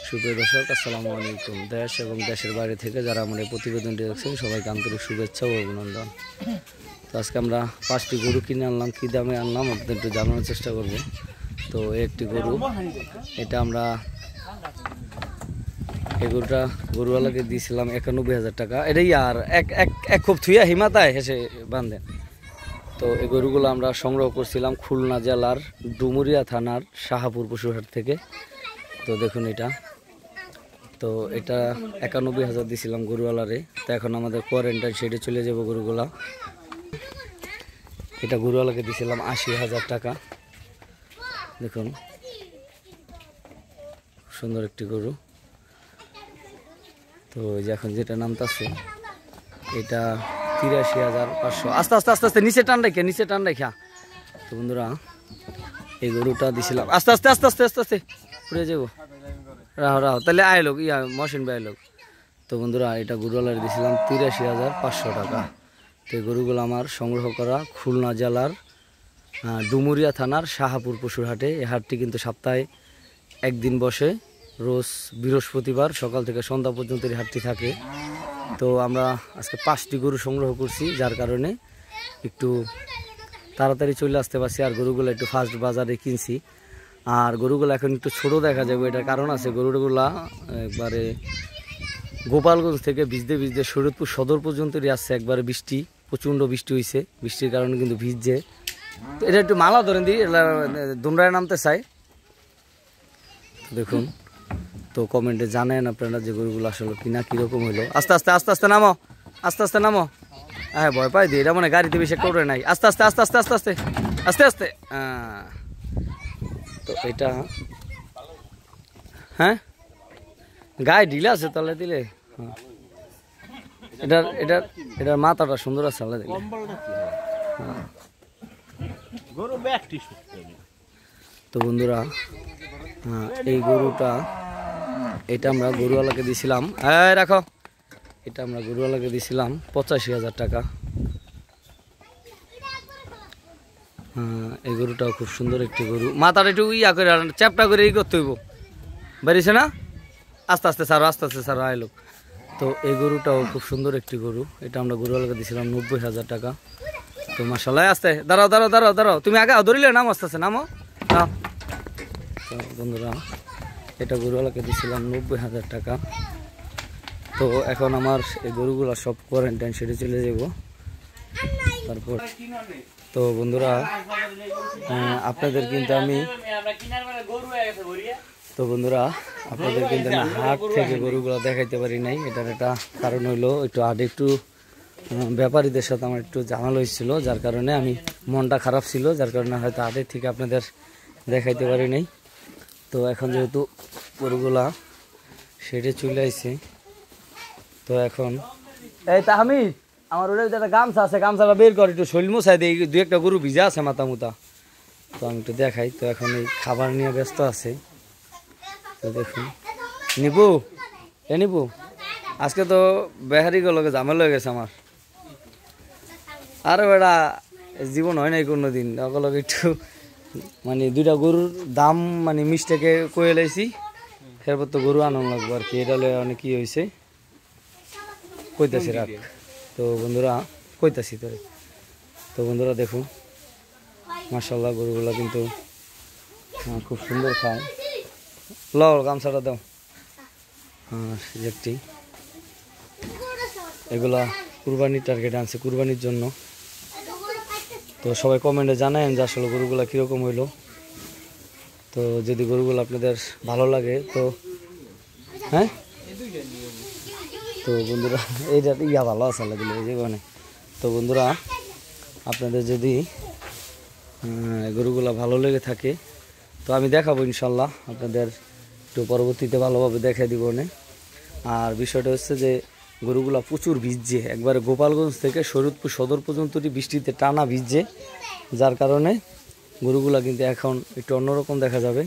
সুপ্রিয় দর্শক, আসসালামু আলাইকুম। দেশ এবং দেশের বাইরে থেকে যারা আমার এই প্রতিবেদনটি দেখছেন সবাইকে আন্তরিক শুভেচ্ছা ও অভিনন্দন। তো আজকে আমরা 5টি গরু কিনে আনলাম, কী দামে আনলাম আপনাদের একটু জানানোর চেষ্টা করব। তো একটি গরু, এটা আমরা এই গরুটা গরুওয়ালাকে দিয়েছিলাম 91,000 টাকা। এটাই আর এক খুব থুইয়া হিমাতায় হেসে বাঁধেন। তো এই গরুগুলো আমরা সংগ্রহ করছিলাম খুলনা জেলার ডুমুরিয়া থানার শাহাপুর পশুহাট থেকে। তো দেখুন এটা, তো এটা 91,000 দিয়েছিলাম গরুওয়ালারে। তো এখন আমাদের কোয়ারেন্টাইন শেডে চলে যাব গরুগুলা। এটা গরুওয়ালাকে দিয়েছিলাম 80,000 টাকা। দেখুন সুন্দর একটি গরু। তো এই যে এখন যেটা নামতাছে এটা 83,500। আস্তে আস্তে আস্তে আস্তে নিচে টান রেখা। তো বন্ধুরা এই গরুটা দিছিলাম, আস্তে আস্তে আস্তে আস্তে আস্তে আস্তে উড়ে যাবো, রাহো তাহলে আয় লোক মশিন ভাই লোক। তো বন্ধুরা এটা গরুওয়ালার দিয়েছিলাম 83,500 টাকা। তো এই গরুগুলো আমার সংগ্রহ করা খুলনা জেলার ডুমুরিয়া থানার শাহাপুর পশুর হাটে। এই হাটটি কিন্তু সপ্তাহে একদিন বসে, রোজ বৃহস্পতিবার সকাল থেকে সন্ধ্যা পর্যন্ত এই হাটটি থাকে। তো আমরা আজকে 5টি গরু সংগ্রহ করছি, যার কারণে একটু তাড়াতাড়ি চলে আসতে পারছি। আর গরুগুলো একটু ফাস্ট বাজারে কিনছি। আর গরুগুলো এখন একটু ছোট দেখা যাবে, এটার কারণ আছে গরুগুলা একবারে গোপালগঞ্জ থেকে ভিজতে ভিজতে শরীয়তপুর সদর পর্যন্ত আসছে। একবারে বৃষ্টি, প্রচণ্ড বৃষ্টি হয়েছে, বৃষ্টির কারণে কিন্তু ভিজছে। তো এটা একটু মালা ধরেন দিই, দুমরায় নামতে চাই। দেখুন, তো কমেন্টে জানেন আপনারা যে গরুগুলো আসলে কিনা কীরকম হলো। আস্তে আস্তে আস্তে আস্তে নামো, আস্তে আস্তে নামো। হ্যাঁ ভয় পাই দিই, এটা মানে গাড়িতে বেশি একটা উঠে নাই। আস্তে আস্তে আস্তে আস্তে আস্তে আস্তে আস্তে আস্তে। তো এটা হ্যাঁ গায়ে ঢিলা আছে, তাহলে দিলে হ্যাঁ এটার মাথাটা সুন্দর আছে আল্লাহ দিলে। তো বন্ধুরা এই গরুটা, এটা আমরা গরুওয়ালাকে দিয়েছিলাম, হ্যাঁ রাখো, এটা আমরা গরুওয়ালাকে দিয়েছিলাম 85,000 টাকা। এই গরুটাও খুব সুন্দর একটি গরু। মাথাটা একটু ইয়া করে চ্যাপটা করে ই করতে হইব, বেরিয়েছে না? আস্তে আস্তে সারো আইলো। তো এই গরুটাও খুব সুন্দর একটি গরু। এটা আমরা গরুওয়ালাকে দিয়েছিলাম 90,000 টাকা। তো মাশাআল্লাহ, আস্তে দাঁড়াও, তুমি আগে ধরিলে নাম আস্তে আস্তে নামো। তো বন্ধুরা এটা গরুওয়ালাকে দিয়েছিলাম 90,000 টাকা। তো এখন আমার এই গরুগুলো সব কোয়ারেন্টাইন সেরে চলে যাব। তারপর তো বন্ধুরা আপনাদের কিন্তু আমি হাট থেকে গরুগুলো দেখাইতে পারি নাই। এটার একটা কারণ হইলো একটু ব্যাপারীদের সাথে আমার একটু ঝামেলা হয়েছিল, যার কারণে আমি মনটা খারাপ ছিল, যার কারণে হয়তো হাটের থেকে আপনাদের দেখাইতে পারি নাই। তো এখন যেহেতু গরুগুলা সেটে চলে আসছে, তো এখন এই তাহমিদ আমার ওটা একটা গামছা আছে, গামছাটা বের করে একটু শৈল মোছাই দিই, 2-1টা গরু ভিজা আছে মাথা মুতা। তো আমি একটু দেখাই। তো এখন এই খাবার নিয়ে ব্যস্ত আছে। তো দেখুন নিবু আজকে তো বেহারি গুলোকে ঝামেলা হয়ে গেছে আমার। আরে বেটা জীবন হয় নাই কোনোদিন, ওগুলোকে একটু মানে 2টা গরুর দাম মানে মিস্টেকে কয়ে লাইছি, এরপর তো গরু আনন্দ লাগবো আর কি। এটা অনেক কি হয়েছে কইতাছি রাখ। তো বন্ধুরা কইতাছি তোরে। তো বন্ধুরা দেখুন মাশাআল্লাহ গরুগুলা কিন্তু খুব সুন্দর খায়। গামছাটা দাও। একটি এগুলা কুরবানির টার্গেট আনছে, কুরবানির জন্য। তো সবাই কমেন্টে জানায়েন যে আসলে গরুগুলা কীরকম হইলো। তো যদি গরুগুলো আপনাদের ভালো লাগে তো হ্যাঁ, তো বন্ধুরা এইটা ভালো আছে আল্লাহ দিলে জীবনে। তো বন্ধুরা আপনাদের যদি গরুগুলা ভালো লেগে থাকে তো আমি দেখাবো ইনশাল্লাহ, আপনাদের একটু পরবর্তীতে ভালোভাবে দেখাই দিব। আর বিষয়টা হচ্ছে যে গরুগুলা প্রচুর ভিজছে, একবারে গোপালগঞ্জ থেকে শরীয়তপুর সদর পর্যন্ত বৃষ্টিতে টানা ভিজছে, যার কারণে গরুগুলা কিন্তু এখন একটু অন্যরকম দেখা যাবে।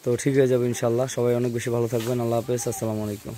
তো ঠিক হয়ে যাবে ইনশাল্লাহ। সবাই অনেক বেশি ভালো থাকবেন। আল্লাহ হাফেজ, আসসালামু আলাইকুম।